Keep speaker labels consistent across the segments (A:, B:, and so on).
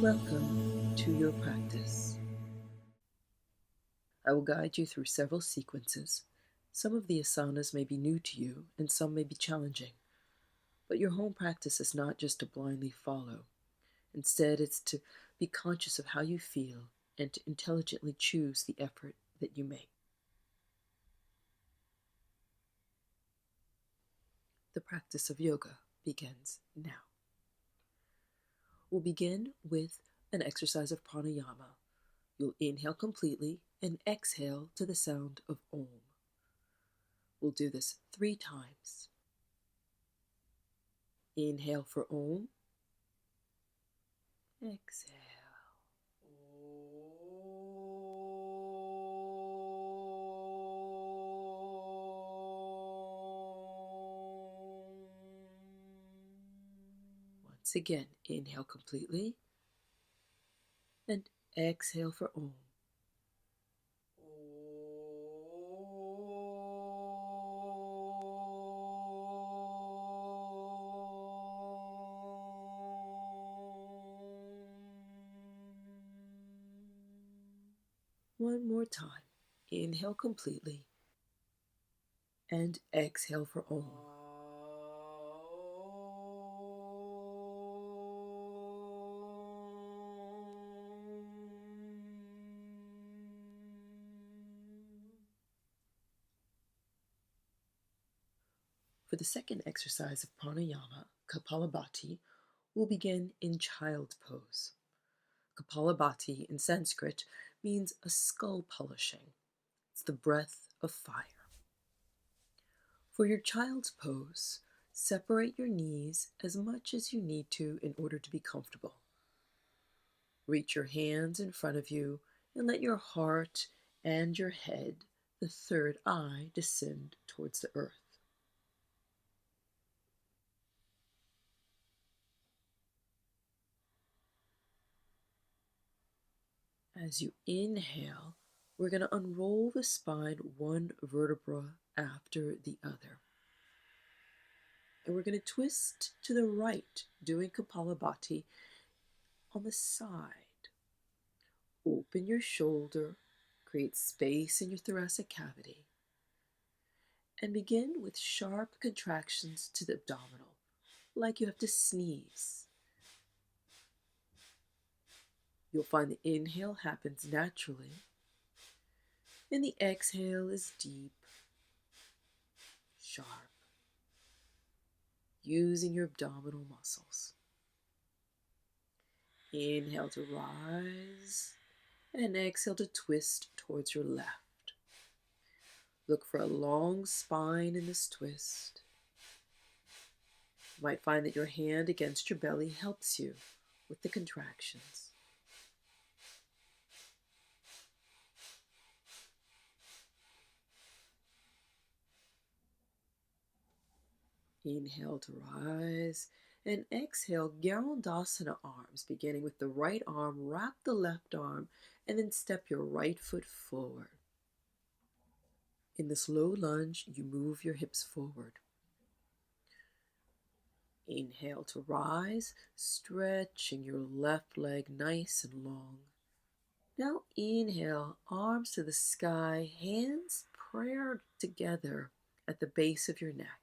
A: Welcome to your practice. I will guide you through several sequences. Some of the asanas may be new to you and some may be challenging, but your home practice is not just to blindly follow. Instead, it's to be conscious of how you feel and to intelligently choose the effort that you make. The practice of yoga begins now. We'll begin with an exercise of pranayama. You'll inhale completely and exhale to the sound of Om. We'll do this 3 times. Inhale for Om. Exhale. Once again, inhale completely and exhale for Om. One more time. Inhale completely and exhale for Om. For the second exercise of pranayama, Kapalabhati, we'll begin in child pose. Kapalabhati in Sanskrit means a skull polishing. It's the breath of fire. For your child's pose, separate your knees as much as you need to in order to be comfortable. Reach your hands in front of you and let your heart and your head, the third eye, descend towards the earth. As you inhale, we're going to unroll the spine one vertebra after the other. And we're going to twist to the right, doing Kapalabhati on the side. Open your shoulder, create space in your thoracic cavity, and begin with sharp contractions to the abdominal, like you have to sneeze. You'll find the inhale happens naturally, and the exhale is deep, sharp, using your abdominal muscles. Inhale to rise, and exhale to twist towards your left. Look for a long spine in this twist. You might find that your hand against your belly helps you with the contractions. Inhale to rise, and exhale, Garandasana arms, beginning with the right arm, wrap the left arm, and then step your right foot forward. In this low lunge, you move your hips forward. Inhale to rise, stretching your left leg nice and long. Now inhale, arms to the sky, hands prayer together at the base of your neck.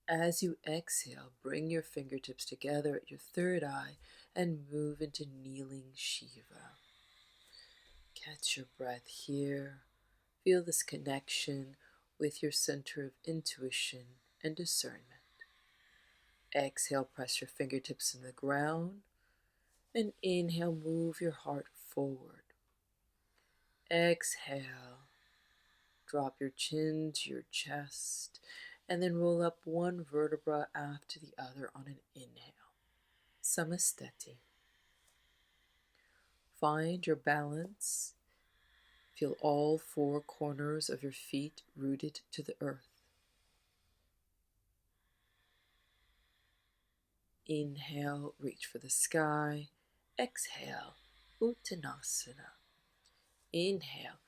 A: As you exhale, bring your fingertips together at your third eye and move into kneeling Shiva. Catch your breath here. Feel this connection with your center of intuition and discernment. Exhale, press your fingertips in the ground, and inhale, move your heart forward. Exhale, drop your chin to your chest, and then roll up one vertebra after the other on an inhale. Samasteti. Find your balance. Feel all 4 corners of your feet rooted to the earth. Inhale, reach for the sky. Exhale, Uttanasana. Inhale,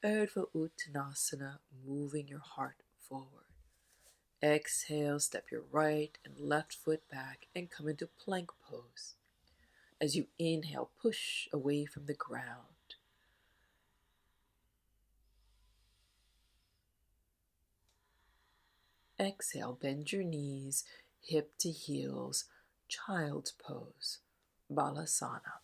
A: Urdhva Uttanasana, moving your heart forward. Exhale, step your right and left foot back and come into plank pose. As you inhale, push away from the ground. Exhale, bend your knees, hip to heels, child's pose, balasana.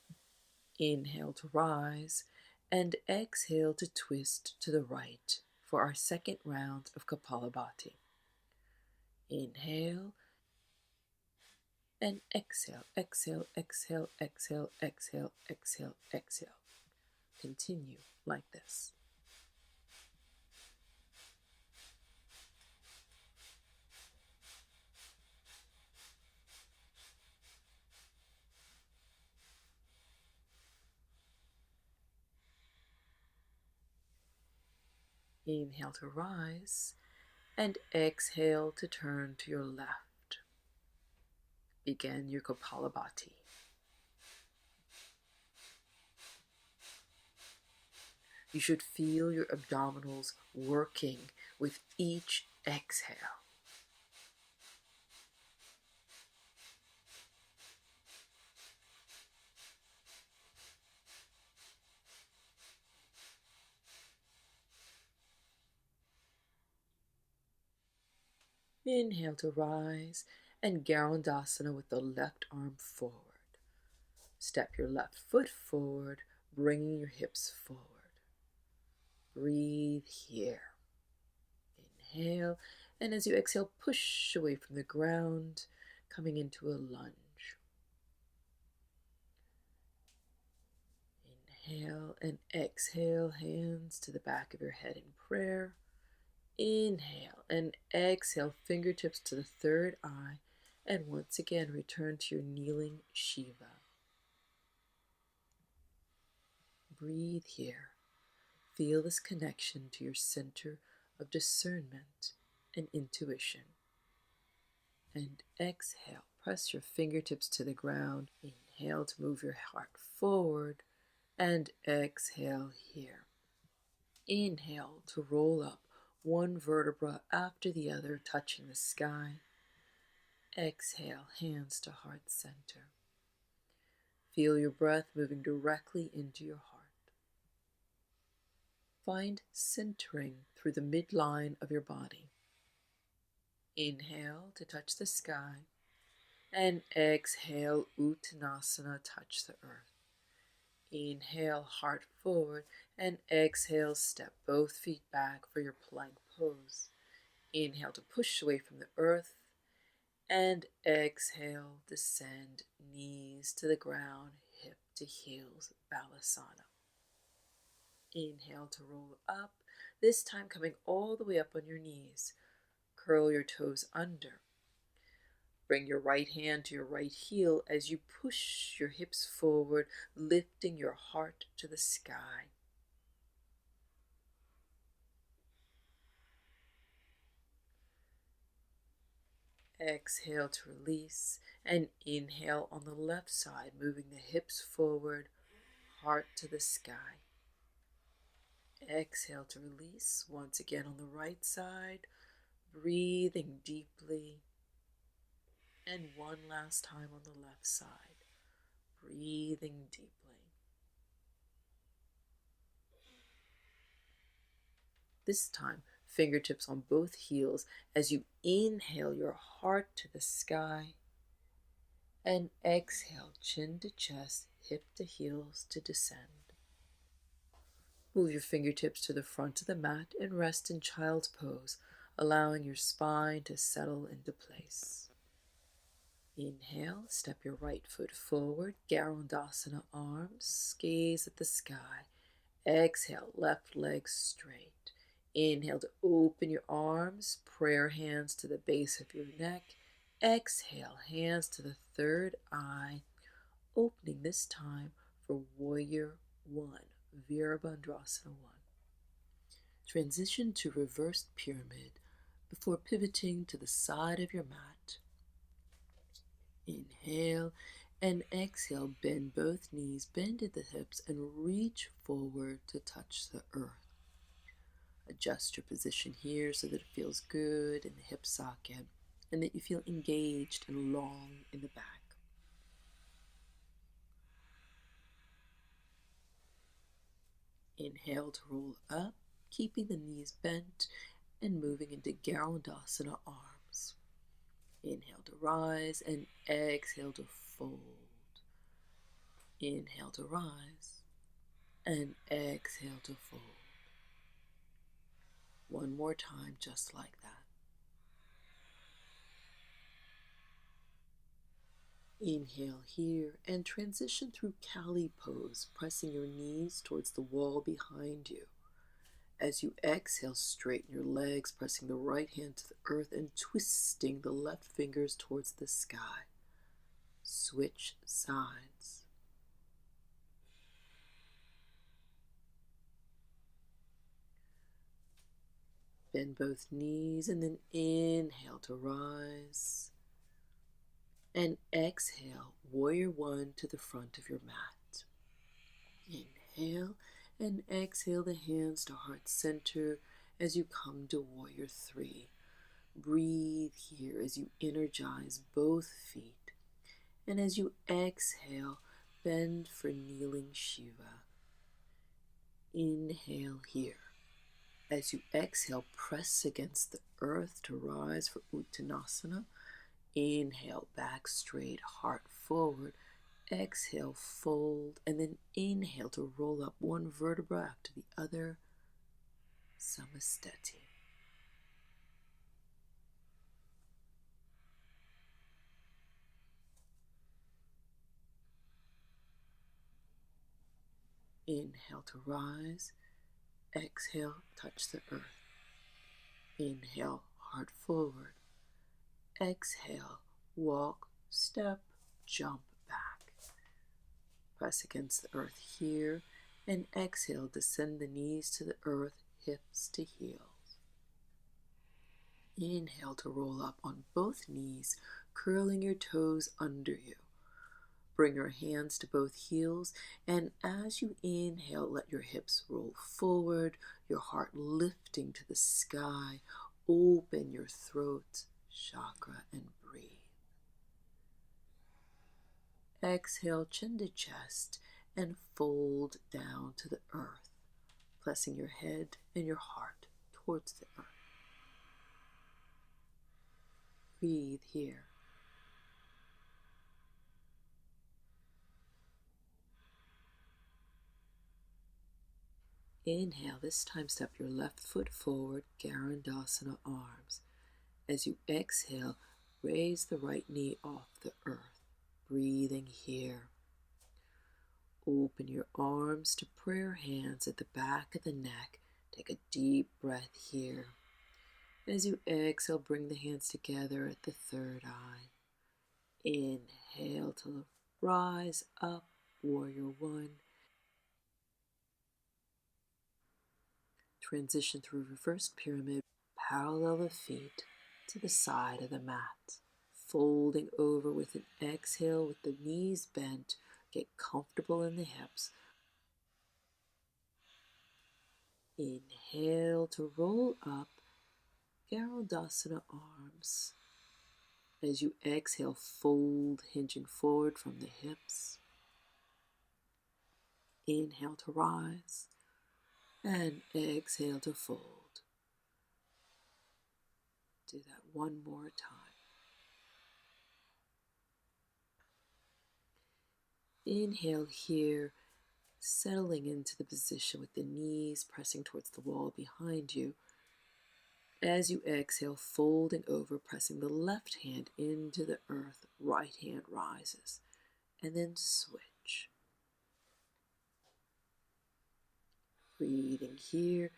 A: Inhale to rise, and exhale to twist to the right for our second round of Kapalabhati. Inhale and exhale, exhale, exhale, exhale, exhale, exhale, exhale. Continue like this. Inhale to rise, and exhale to turn to your left. Begin your Kapalabhati. You should feel your abdominals working with each exhale. Inhale to rise and Garandasana with the left arm forward. Step your left foot forward, bringing your hips forward. Breathe here. Inhale, and as you exhale, push away from the ground, coming into a lunge. Inhale and exhale, hands to the back of your head in prayer. Inhale and exhale, fingertips to the third eye, and once again return to your kneeling Shiva. Breathe here. Feel this connection to your center of discernment and intuition. And exhale, press your fingertips to the ground. Inhale to move your heart forward, and exhale here. Inhale to roll up one vertebra after the other, touching the sky. Exhale, hands to heart center. Feel your breath moving directly into your heart. Find centering through the midline of your body. Inhale to touch the sky, and exhale, Uttanasana, touch the earth. Inhale, heart forward, and exhale, step both feet back for your plank pose. Inhale to push away from the earth, and exhale, descend, knees to the ground, hip to heels, balasana. Inhale to roll up, this time coming all the way up on your knees. Curl your toes under. Bring your right hand to your right heel as you push your hips forward, lifting your heart to the sky. Exhale to release, and inhale on the left side, moving the hips forward, heart to the sky. Exhale to release, once again on the right side, breathing deeply. And one last time on the left side, breathing deeply. This time, fingertips on both heels as you inhale your heart to the sky, and exhale, chin to chest, hip to heels to descend. Move your fingertips to the front of the mat and rest in child's pose, allowing your spine to settle into place. Inhale, step your right foot forward, Garandasana arms, gaze at the sky. Exhale, left leg straight. Inhale to open your arms, prayer hands to the base of your neck. Exhale, hands to the third eye, opening this time for Warrior 1, Virabhadrasana 1. Transition to reversed pyramid before pivoting to the side of your mat. Inhale and exhale, bend both knees, bend at the hips, and reach forward to touch the earth. Adjust your position here so that it feels good in the hip socket and that you feel engaged and long in the back. Inhale to roll up, keeping the knees bent and moving into Garudasana arms. Inhale to rise and exhale to fold. Inhale to rise and exhale to fold. One more time, just like that. Inhale here and transition through Kali pose, pressing your knees towards the wall behind you. As you exhale, straighten your legs, pressing the right hand to the earth and twisting the left fingers towards the sky. Switch sides. Bend both knees and then inhale to rise. And exhale, warrior one to the front of your mat. Inhale and exhale the hands to heart center as you come to warrior three. Breathe here as you energize both feet. And as you exhale, bend for kneeling Shiva. Inhale here. As you exhale, press against the earth to rise for Uttanasana. Inhale, back straight, heart forward. Exhale, fold, and then inhale to roll up one vertebra after the other. Samastati. Inhale to rise. Exhale, touch the earth. Inhale, heart forward. Exhale, walk, step, jump back. Press against the earth here, and exhale, descend the knees to the earth, hips to heels. Inhale to roll up on both knees, curling your toes under you. Bring your hands to both heels, and as you inhale, let your hips roll forward, your heart lifting to the sky. Open your throat, chakra, and breathe. Exhale, chin to chest, and fold down to the earth, pressing your head and your heart towards the earth. Breathe here. Inhale, this time step your left foot forward, Garudasana arms. As you exhale, raise the right knee off the earth, breathing here. Open your arms to prayer hands at the back of the neck. Take a deep breath here. As you exhale, bring the hands together at the third eye. Inhale to rise up, warrior one. Transition through reverse pyramid, parallel the feet to the side of the mat. Folding over with an exhale with the knees bent, get comfortable in the hips. Inhale to roll up, Garudasana arms. As you exhale, fold, hinging forward from the hips. Inhale to rise, and exhale to fold. Do that one more time. Inhale here, settling into the position with the knees pressing towards the wall behind you. As you exhale, folding over, pressing the left hand into the earth, right hand rises, and then switch. Breathing here,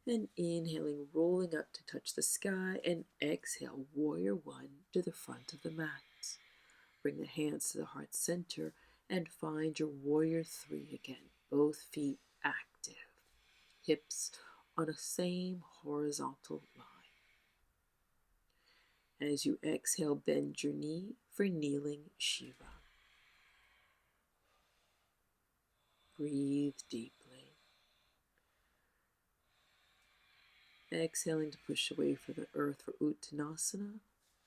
A: and inhaling, rolling up to touch the sky, and exhale, warrior one to the front of the mat. Bring the hands to the heart center and find your warrior three again, both feet active. Hips on a same horizontal line. As you exhale, bend your knee for kneeling Shiva. Breathe deeply. Exhaling to push away from the earth for Uttanasana.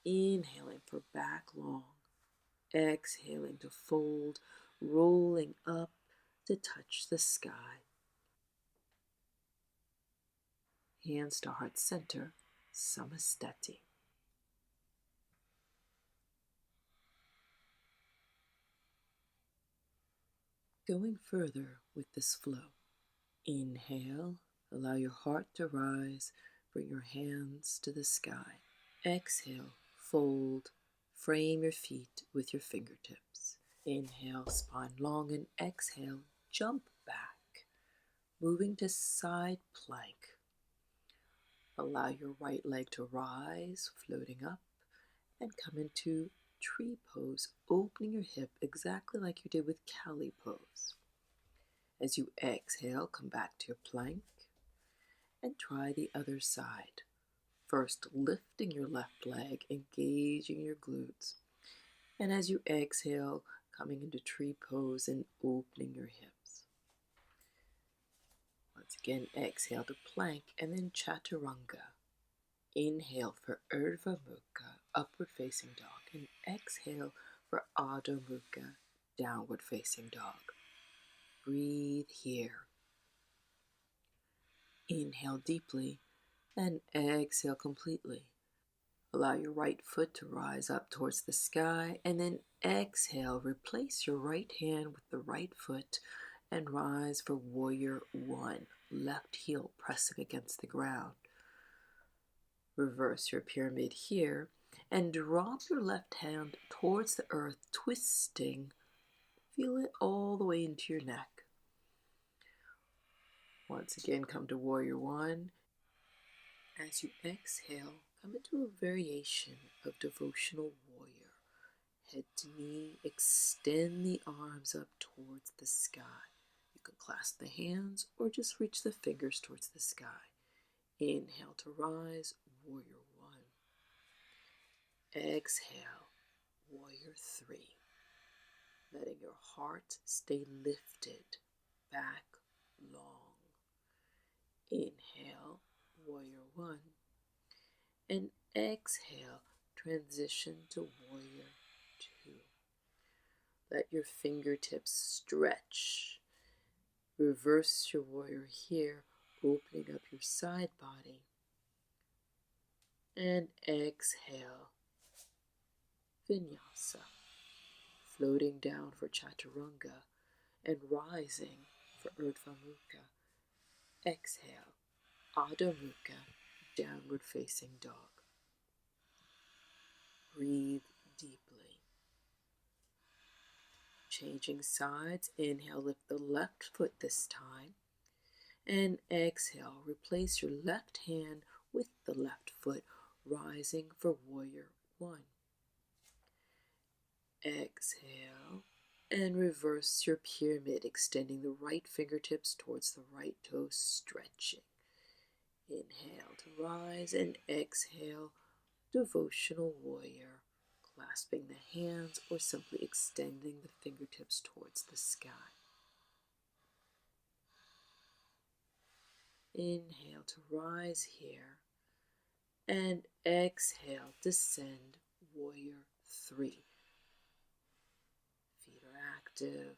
A: Inhaling for back long. Exhaling to fold, rolling up to touch the sky. Hands to heart center, Samastati. Going further with this flow. Inhale, allow your heart to rise, bring your hands to the sky. Exhale, fold, frame your feet with your fingertips. Inhale, spine long, and exhale, jump back, moving to side plank. Allow your right leg to rise, floating up, and come into tree pose, opening your hip exactly like you did with Kali pose. As you exhale, come back to your plank and try the other side. First, lifting your left leg, engaging your glutes. And as you exhale, coming into tree pose and opening your hips. Once again, exhale to plank and then chaturanga. Inhale for Urdhva Mukha, upward facing dog, and exhale for Adho Mukha, downward facing dog. Breathe here. Inhale deeply and exhale completely. Allow your right foot to rise up towards the sky, and then exhale, replace your right hand with the right foot and rise for warrior one, left heel pressing against the ground. Reverse your pyramid here and drop your left hand towards the earth, twisting. Feel it all the way into your neck. Once again, come to warrior one. As you exhale, come into a variation of devotional warrior. Head to knee, extend the arms up towards the sky. You can clasp the hands or just reach the fingers towards the sky. Inhale to rise, warrior one. Exhale, warrior three. Letting your heart stay lifted, back long. Inhale, warrior one. And exhale, transition to warrior two. Let your fingertips stretch. Reverse your warrior here, opening up your side body. And exhale, Vinyasa. Floating down for chaturanga and rising for Urdhva Mukha. Exhale, Adho Mukha, downward facing dog. Breathe deeply. Changing sides, inhale, lift the left foot this time. And exhale, replace your left hand with the left foot, rising for warrior one. Exhale, and reverse your pyramid, extending the right fingertips towards the right toes, stretching. Inhale to rise and exhale, devotional warrior, clasping the hands or simply extending the fingertips towards the sky. Inhale to rise here and exhale, descend, warrior three. Feet are active,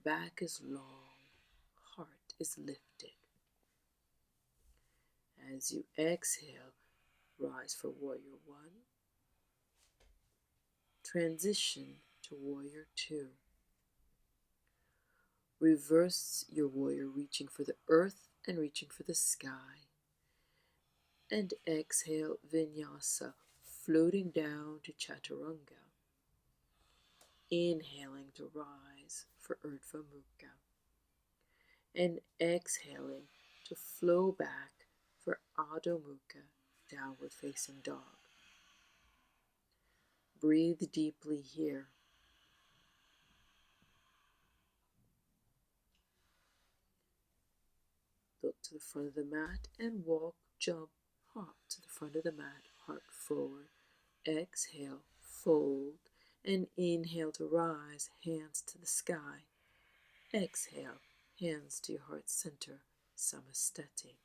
A: back is long, heart is lifted. As you exhale, rise for warrior one. Transition to warrior two. Reverse your warrior, reaching for the earth and reaching for the sky. And exhale, Vinyasa, floating down to chaturanga. Inhaling to rise for Urdhva Mukha. And exhaling to flow back for Adho Mukha, downward facing dog. Breathe deeply here. Look to the front of the mat and walk, jump, hop to the front of the mat, heart forward. Exhale, fold, and inhale to rise, hands to the sky. Exhale, hands to your heart center, Samastati.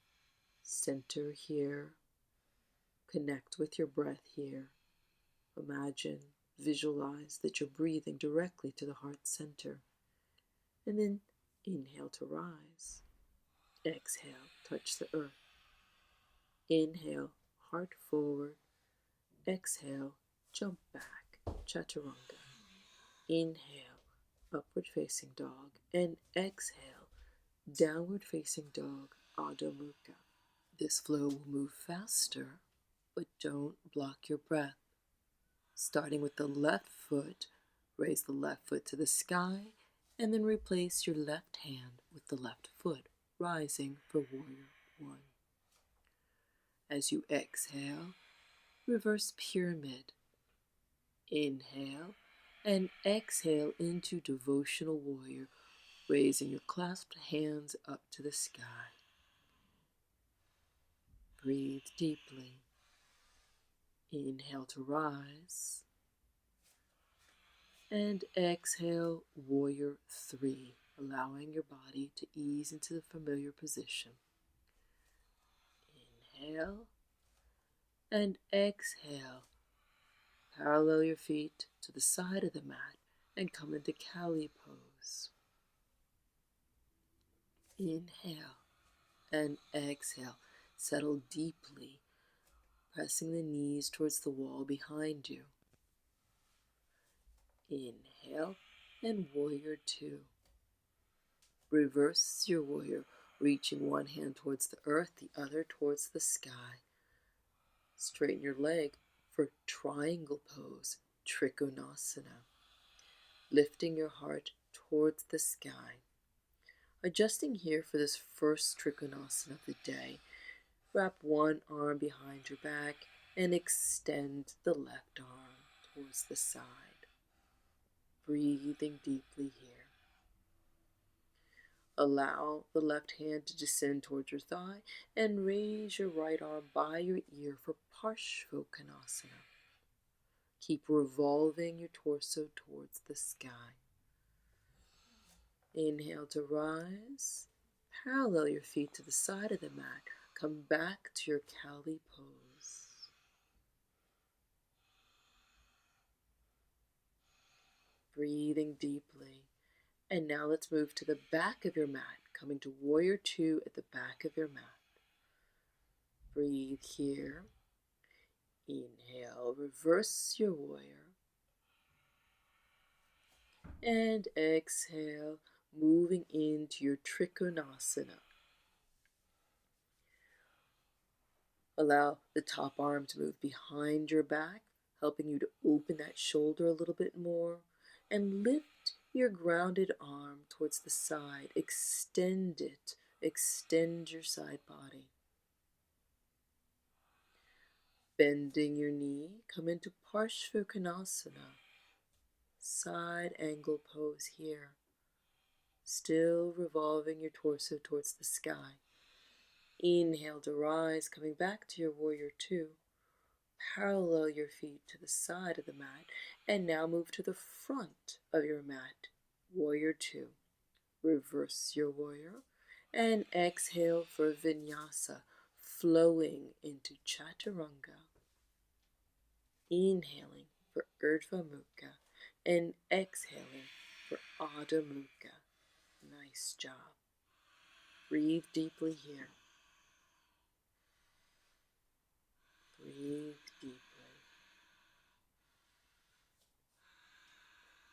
A: Center here. Connect with your breath here. Imagine, visualize that you're breathing directly to the heart center. And then inhale to rise. Exhale, touch the earth. Inhale, heart forward. Exhale, jump back, chaturanga. Inhale, upward facing dog. And exhale, downward facing dog, Adho Mukha. This flow will move faster, but don't block your breath. Starting with the left foot, raise the left foot to the sky, and then replace your left hand with the left foot, rising for Warrior One. As you exhale, reverse pyramid. Inhale and exhale into devotional warrior, raising your clasped hands up to the sky. Breathe deeply. Inhale to rise. And exhale, warrior 3, allowing your body to ease into the familiar position. Inhale and exhale. Parallel your feet to the side of the mat and come into Kali pose. Inhale and exhale. Settle deeply, pressing the knees towards the wall behind you. Inhale and warrior 2. Reverse your warrior, reaching one hand towards the earth, the other towards the sky. Straighten your leg for triangle pose, Trikonasana. Lifting your heart towards the sky. Adjusting here for this first Trikonasana of the day. Wrap one arm behind your back and extend the left arm towards the side. Breathing deeply here. Allow the left hand to descend towards your thigh and raise your right arm by your ear for Parshvottanasana. Keep revolving your torso towards the sky. Inhale to rise. Parallel your feet to the side of the mat. Come back to your Kali pose. Breathing deeply. And now let's move to the back of your mat, coming to Warrior 2 at the back of your mat. Breathe here. Inhale, reverse your warrior. And exhale, moving into your Trikonasana. Allow the top arm to move behind your back, helping you to open that shoulder a little bit more. And lift your grounded arm towards the side. Extend it. Extend your side body. Bending your knee, come into Parshvottanasana. Side angle pose here. Still revolving your torso towards the sky. Inhale to rise, coming back to your Warrior 2. Parallel your feet to the side of the mat, and now move to the front of your mat. Warrior 2. Reverse your warrior, and exhale for Vinyasa, flowing into Chaturanga. Inhaling for Urdhva Mukha, and exhaling for Adho Mukha. Nice job. Breathe deeply here. Breathe deeply.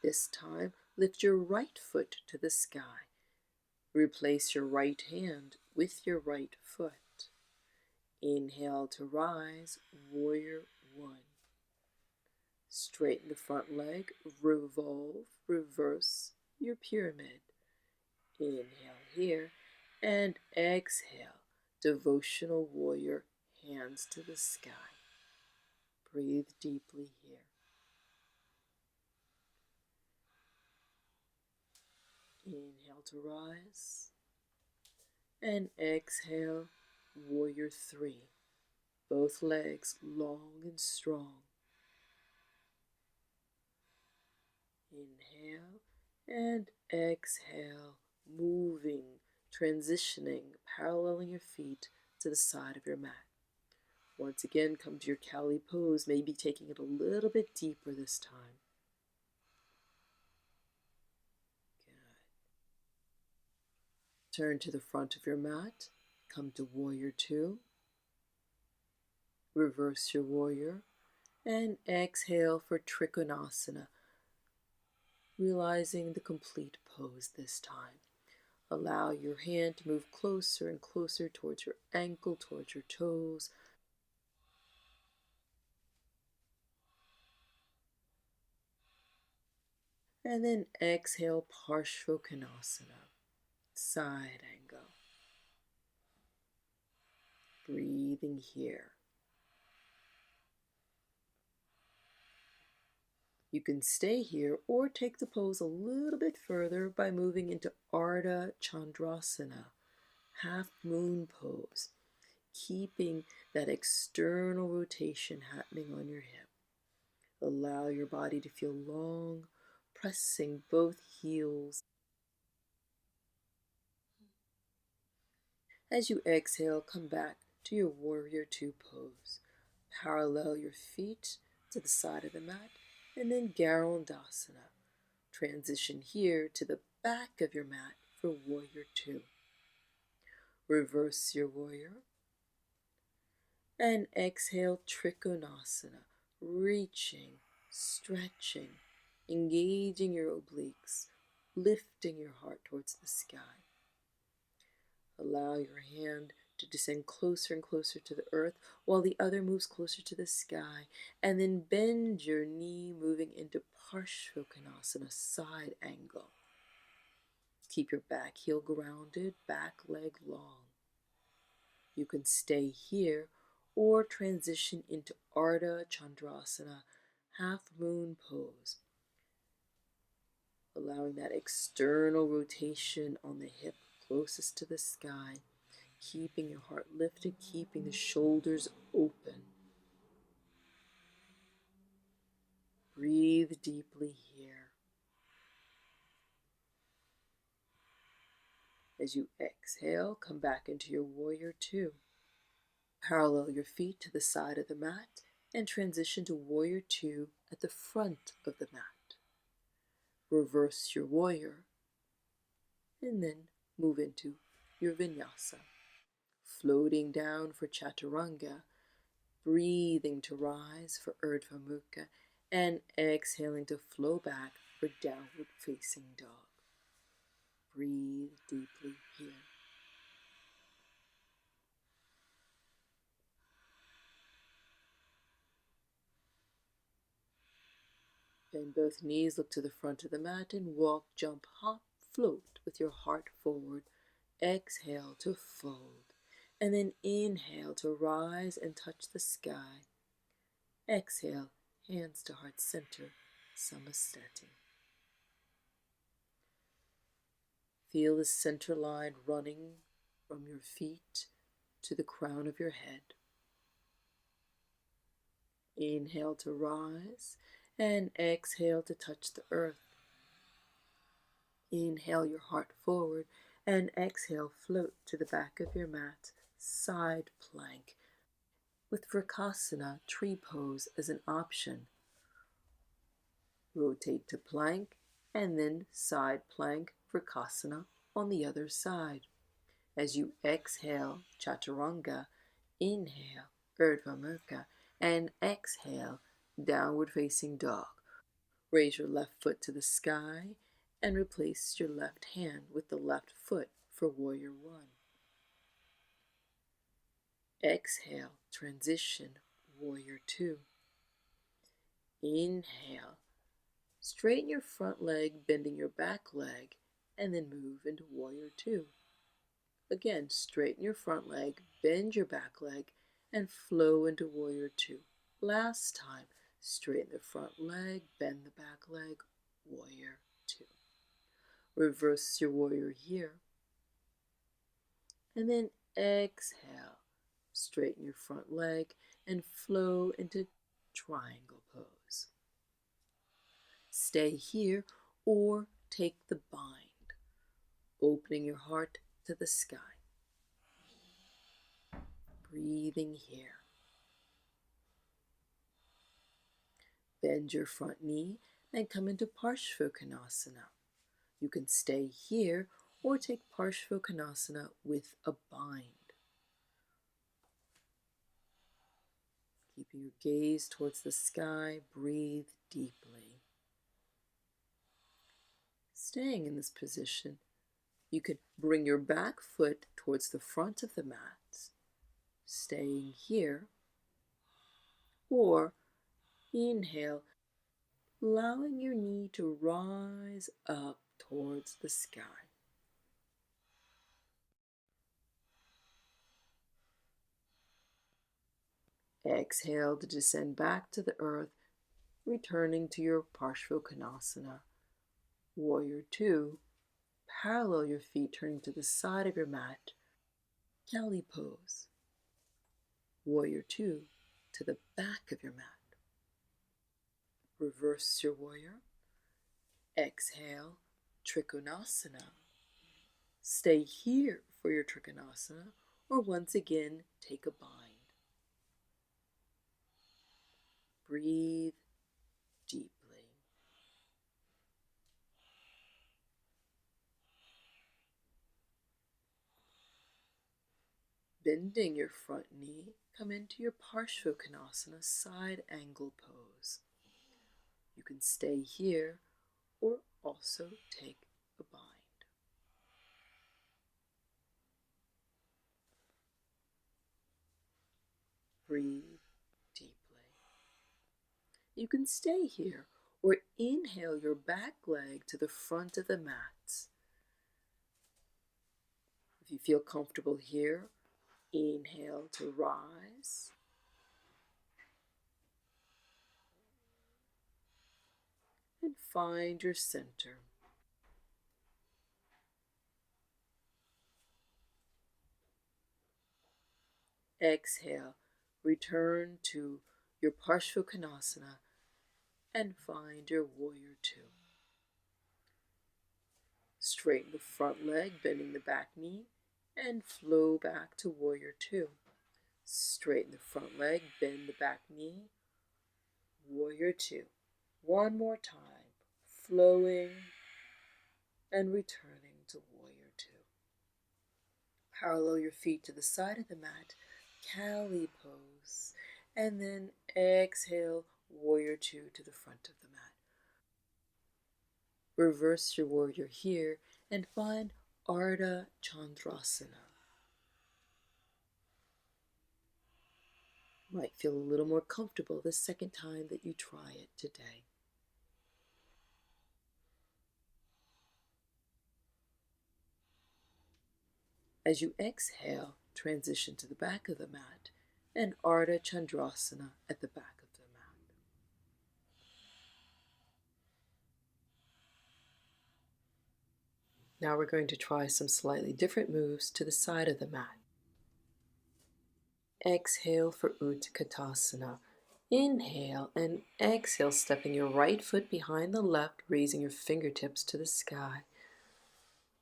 A: This time, lift your right foot to the sky. Replace your right hand with your right foot. Inhale to rise, Warrior 1. Straighten the front leg, revolve, reverse your pyramid. Inhale here, and exhale, devotional warrior, hands to the sky. Breathe deeply here. Inhale to rise, and exhale, warrior 3. Both legs long and strong. Inhale and exhale, moving, transitioning, paralleling your feet to the side of your mat. Once again, come to your Kali pose, maybe taking it a little bit deeper this time. Good. Turn to the front of your mat. Come to Warrior Two. Reverse your warrior. And exhale for Trikonasana, realizing the complete pose this time. Allow your hand to move closer and closer towards your ankle, towards your toes. And then exhale, Parshvottanasana, side angle. Breathing here. You can stay here or take the pose a little bit further by moving into Ardha Chandrasana, half moon pose, keeping that external rotation happening on your hip. Allow your body to feel long, pressing both heels. As you exhale, come back to your Warrior Two pose. Parallel your feet to the side of the mat, and then Garudasana. Transition here to the back of your mat for Warrior Two. Reverse your warrior. And exhale, Trikonasana, reaching, stretching, engaging your obliques, lifting your heart towards the sky. Allow your hand to descend closer and closer to the earth while the other moves closer to the sky. And then bend your knee, moving into Parshvottanasana, side angle. Keep your back heel grounded, back leg long. You can stay here or transition into Ardha Chandrasana, half moon pose. Allowing that external rotation on the hip closest to the sky, keeping your heart lifted, keeping the shoulders open. Breathe deeply here. As you exhale, come back into your Warrior Two. Parallel your feet to the side of the mat and transition to Warrior Two at the front of the mat. Reverse your warrior and then move into your Vinyasa. Floating down for Chaturanga, breathing to rise for Urdhva Mukha, and exhaling to flow back for Downward Facing Dog. Breathe deeply here. Bend both knees, look to the front of the mat, and walk, jump, hop, float with your heart forward. Exhale to fold, and then inhale to rise and touch the sky. Exhale, hands to heart center, Samastati. Feel the center line running from your feet to the crown of your head. Inhale to rise, and exhale to touch the earth. Inhale your heart forward, and exhale, float to the back of your mat, side plank, with Vrksasana, tree pose, as an option. Rotate to plank, and then side plank, Vrksasana, on the other side. As you exhale, Chaturanga, inhale, Urdhva Mukha, and exhale, Downward Facing Dog. Raise your left foot to the sky and replace your left hand with the left foot for Warrior One. Exhale, transition, Warrior Two. Inhale, straighten your front leg, bending your back leg, and then move into Warrior Two. Again, straighten your front leg, bend your back leg, and flow into Warrior Two. Last time, straighten the front leg, bend the back leg, Warrior Two. Reverse your warrior here. And then exhale, straighten your front leg, and flow into triangle pose. Stay here or take the bind, opening your heart to the sky. Breathing here. Bend your front knee and come into Parshvottanasana. You can stay here or take Parshvottanasana with a bind. Keeping your gaze towards the sky, breathe deeply. Staying in this position, you can bring your back foot towards the front of the mat, staying here, or inhale, allowing your knee to rise up towards the sky. Exhale to descend back to the earth, returning to your Parshvottanasana. Warrior 2, parallel your feet turning to the side of your mat. Kali pose. Warrior 2 to the back of your mat. Reverse your warrior. Exhale, Trikonasana. Stay here for your Trikonasana, or once again, take a bind. Breathe deeply. Bending your front knee, come into your Parshvottanasana side angle pose. You can stay here or also take a bind. Breathe deeply. You can stay here or inhale your back leg to the front of the mat. If you feel comfortable here, inhale to rise. And find your center. Exhale, return to your Parshvottanasana and find your Warrior 2. Straighten the front leg, bending the back knee, and flow back to Warrior 2. Straighten the front leg, bend the back knee, Warrior 2. One more time, flowing and returning to Warrior 2. Parallel your feet to the side of the mat, Kali pose, and then exhale, Warrior 2 to the front of the mat. Reverse your warrior here and find Ardha Chandrasana. Might feel a little more comfortable the second time that you try it today. As you exhale, transition to the back of the mat and Ardha Chandrasana at the back of the mat. Now we're going to try some slightly different moves to the side of the mat. Exhale for Utkatasana. Inhale and exhale, stepping your right foot behind the left, raising your fingertips to the sky.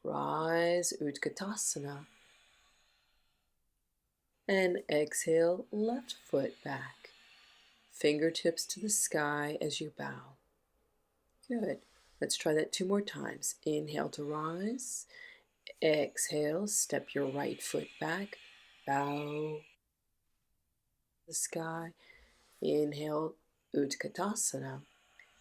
A: Rise, Utkatasana. And exhale, left foot back. Fingertips to the sky as you bow. Good. Let's try that 2 more times. Inhale to rise. Exhale, step your right foot back. Bow the sky. Inhale, Utkatasana.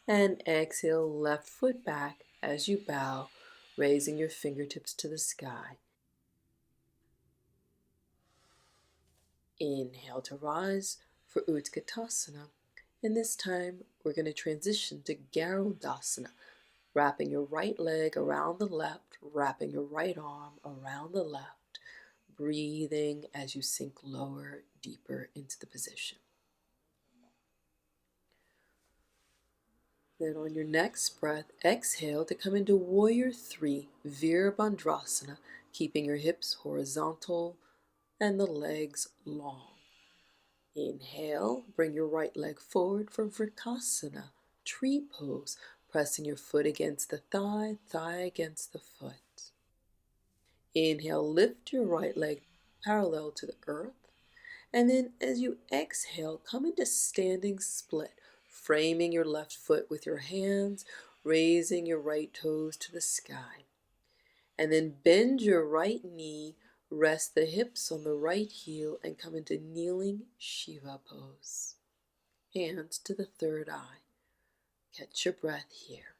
A: And exhale, left foot back as you bow, raising your fingertips to the sky. Inhale to rise for Utkatasana. And this time, we're going to transition to Garudasana, wrapping your right leg around the left, wrapping your right arm around the left, breathing as you sink lower, deeper into the position. Then on your next breath, exhale to come into Warrior 3, Virabhadrasana, keeping your hips horizontal and the legs long. Inhale, bring your right leg forward for Vrksasana, tree pose, pressing your foot against the thigh, thigh against the foot. Inhale, lift your right leg parallel to the earth. And then as you exhale, come into standing split, framing your left foot with your hands, raising your right toes to the sky. And then bend your right knee, rest the hips on the right heel, and come into kneeling Shiva pose. Hands to the third eye. Catch your breath here.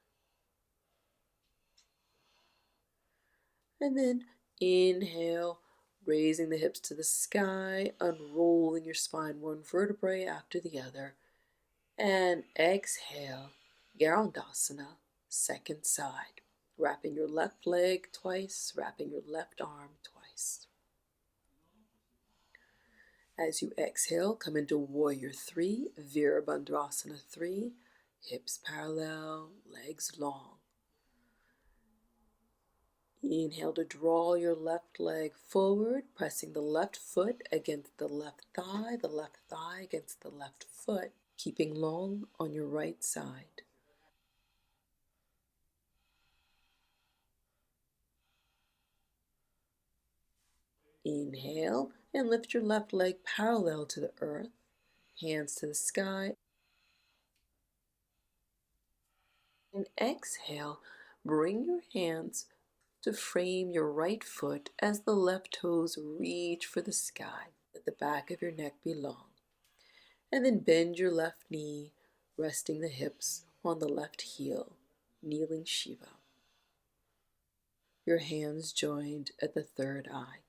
A: And then inhale, raising the hips to the sky, unrolling your spine one vertebrae after the other. And exhale, Garudasana, second side. Wrapping your left leg twice, wrapping your left arm twice. As you exhale, come into Warrior 3, Virabhadrasana 3, hips parallel, legs long. Inhale to draw your left leg forward, pressing the left foot against the left thigh against the left foot, keeping long on your right side. Inhale and lift your left leg parallel to the earth, hands to the sky. And exhale, bring your hands to frame your right foot as the left toes reach for the sky. Let the back of your neck be long. And then bend your left knee, resting the hips on the left heel, kneeling Shiva. Your hands joined at the third eye.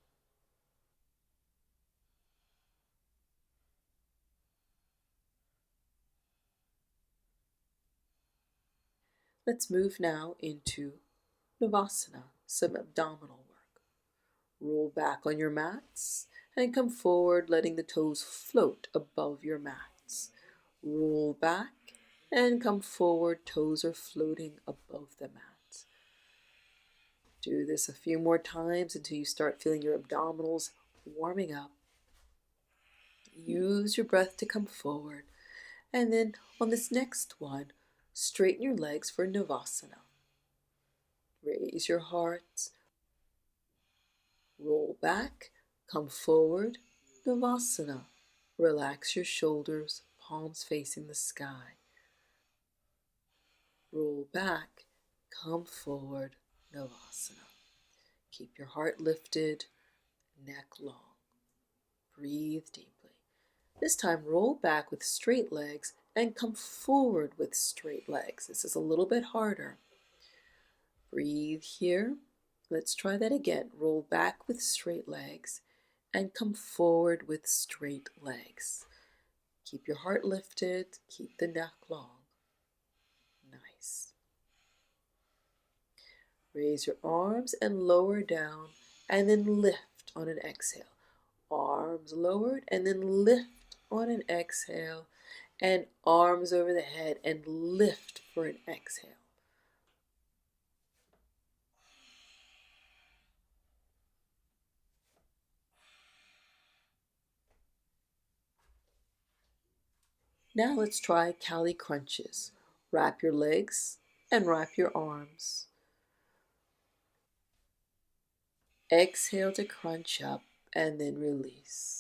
A: Let's move now into Navasana, some abdominal work. Roll back on your mats and come forward, letting the toes float above your mats. Roll back and come forward, toes are floating above the mats. Do this a few more times until you start feeling your abdominals warming up. Use your breath to come forward. And then on this next one, straighten your legs for Navasana. Raise your heart. Roll back, come forward, Navasana. Relax your shoulders, palms facing the sky. Roll back, come forward, Navasana. Keep your heart lifted, neck long. Breathe deeply. This time roll back with straight legs and come forward with straight legs. This is a little bit harder. Breathe here. Let's try that again. Roll back with straight legs and come forward with straight legs. Keep your heart lifted, keep the neck long. Nice. Raise your arms and lower down and then lift on an exhale. Arms lowered and then lift on an exhale, and arms over the head and lift for an exhale. Now let's try Kali crunches. Wrap your legs and wrap your arms. Exhale to crunch up and then release.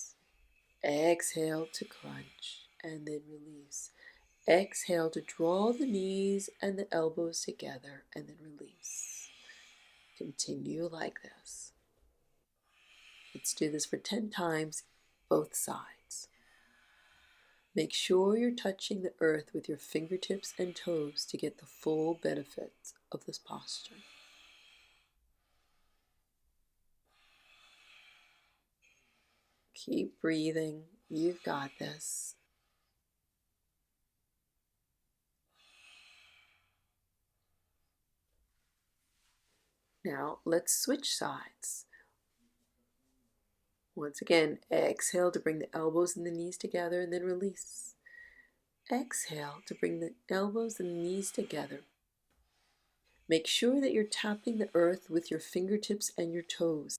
A: Exhale to crunch and then release. Exhale to draw the knees and the elbows together and then release. Continue like this. Let's do this for 10 times, both sides. Make sure you're touching the earth with your fingertips and toes to get the full benefits of this posture. Keep breathing. You've got this. Now let's switch sides. Once again, exhale to bring the elbows and the knees together and then release. Exhale to bring the elbows and the knees together. Make sure that you're tapping the earth with your fingertips and your toes.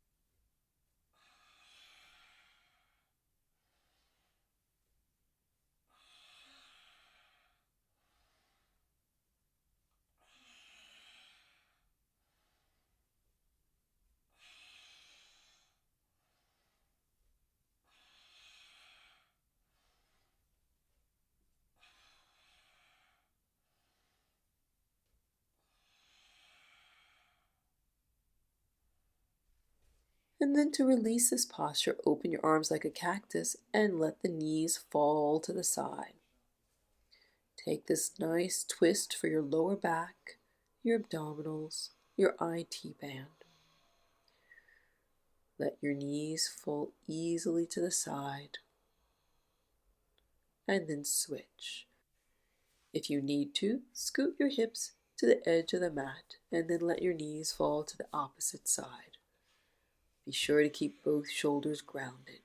A: And then to release this posture, open your arms like a cactus and let the knees fall to the side. Take this nice twist for your lower back, your abdominals, your IT band. Let your knees fall easily to the side and then switch. If you need to, scoot your hips to the edge of the mat and then let your knees fall to the opposite side. Be sure to keep both shoulders grounded.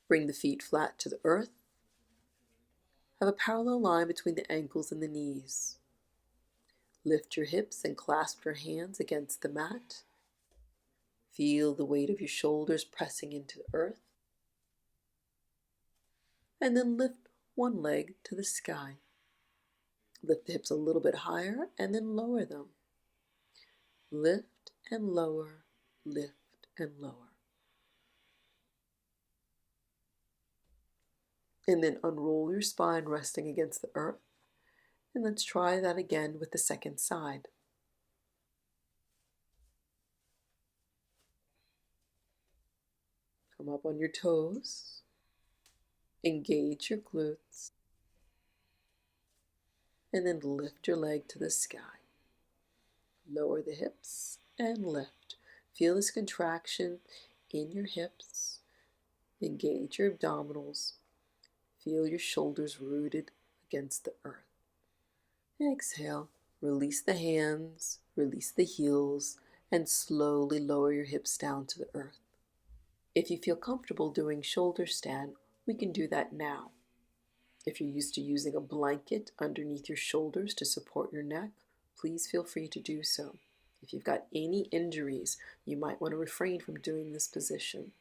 A: Bring the feet flat to the earth. Have a parallel line between the ankles and the knees. Lift your hips and clasp your hands against the mat. Feel the weight of your shoulders pressing into the earth. And then lift one leg to the sky. Lift the hips a little bit higher and then lower them. Lift and lower, lift and lower. And then unroll your spine resting against the earth. And let's try that again with the second side. Come up on your toes. Engage your glutes. And then lift your leg to the sky. Lower the hips and lift. Feel this contraction in your hips. Engage your abdominals. Feel your shoulders rooted against the earth. Exhale. Release the hands, release the heels, and slowly lower your hips down to the earth. If you feel comfortable doing shoulder stand, we can do that now. If you're used to using a blanket underneath your shoulders to support your neck, please feel free to do so. If you've got any injuries, you might want to refrain from doing this position.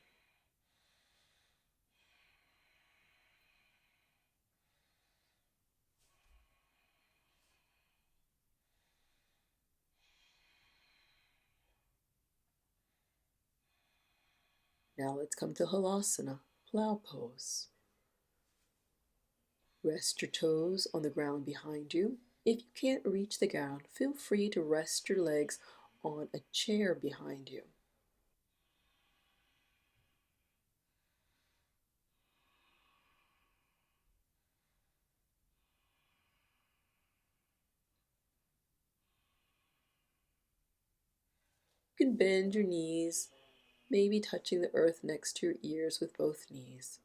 A: Now let's come to Halasana, plow pose. Rest your toes on the ground behind you. If you can't reach the ground, feel free to rest your legs on a chair behind you. You can bend your knees, maybe touching the earth next to your ears with both knees.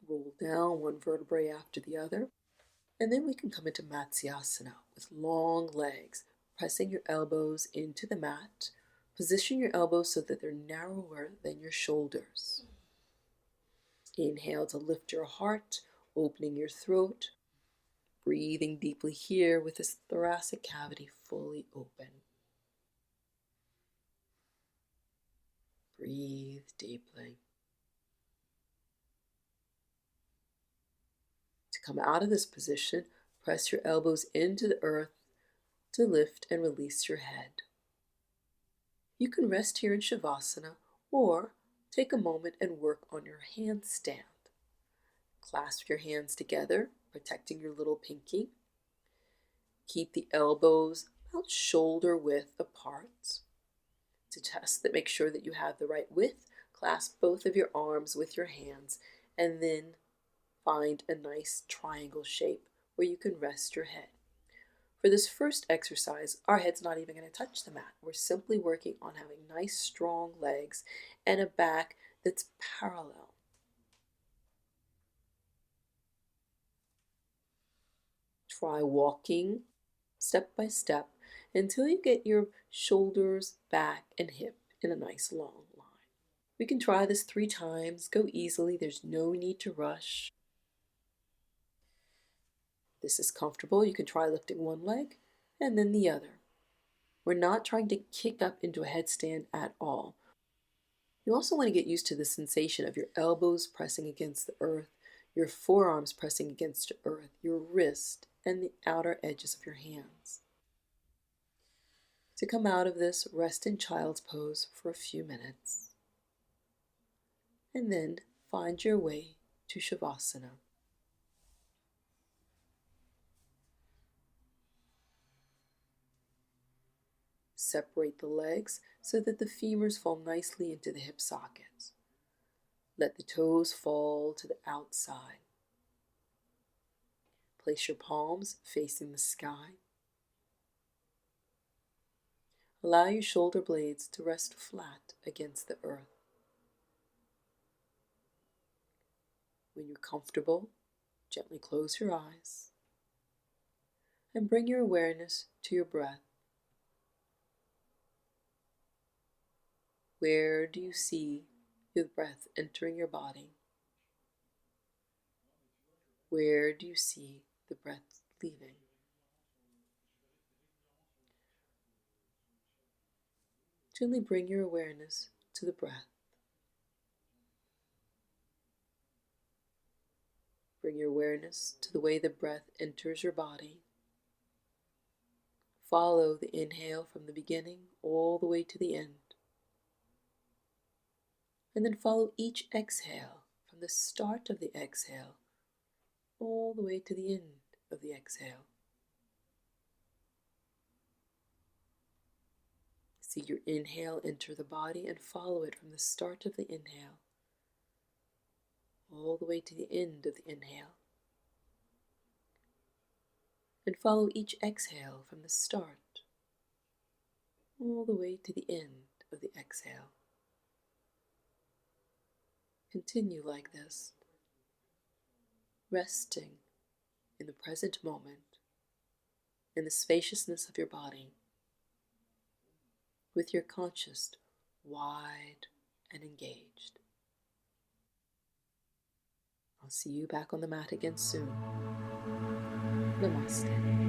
A: Roll down one vertebrae after the other. And then we can come into Matsyasana with long legs, pressing your elbows into the mat. Position your elbows so that they're narrower than your shoulders. Inhale to lift your heart, opening your throat. Breathing deeply here with this thoracic cavity fully open. Breathe deeply. To come out of this position, press your elbows into the earth to lift and release your head. You can rest here in Shavasana or take a moment and work on your handstand. Clasp your hands together, protecting your little pinky. Keep the elbows about shoulder width apart. To test that, make sure that you have the right width. Clasp both of your arms with your hands and then find a nice triangle shape where you can rest your head. For this first exercise, our head's not even going to touch the mat. We're simply working on having nice, strong legs and a back that's parallel. Try walking step by step until you get your shoulders, back, and hip in a nice long line. We can try this 3 times. Go easily. There's no need to rush. If this is comfortable, you can try lifting one leg and then the other. We're not trying to kick up into a headstand at all. You also want to get used to the sensation of your elbows pressing against the earth, your forearms pressing against the earth, your wrist, and the outer edges of your hands. to come out of this rest in child's pose for a few minutes, and then find your way to Shavasana. Separate the legs so that the femurs fall nicely into the hip sockets. Let the toes fall to the outside. Place your palms facing the sky. Allow your shoulder blades to rest flat against the earth. When you're comfortable, gently close your eyes and bring your awareness to your breath. Where do you see your breath entering your body? Where do you see the breath leaving? Gently bring your awareness to the breath. Bring your awareness to the way the breath enters your body. Follow the inhale from the beginning all the way to the end. And then follow each exhale from the start of the exhale all the way to the end of the exhale. See your inhale enter the body and follow it from the start of the inhale all the way to the end of the inhale. And follow each exhale from the start all the way to the end of the exhale. Continue like this, resting in the present moment, in the spaciousness of your body, with your conscious wide and engaged. I'll see you back on the mat again soon. Namaste.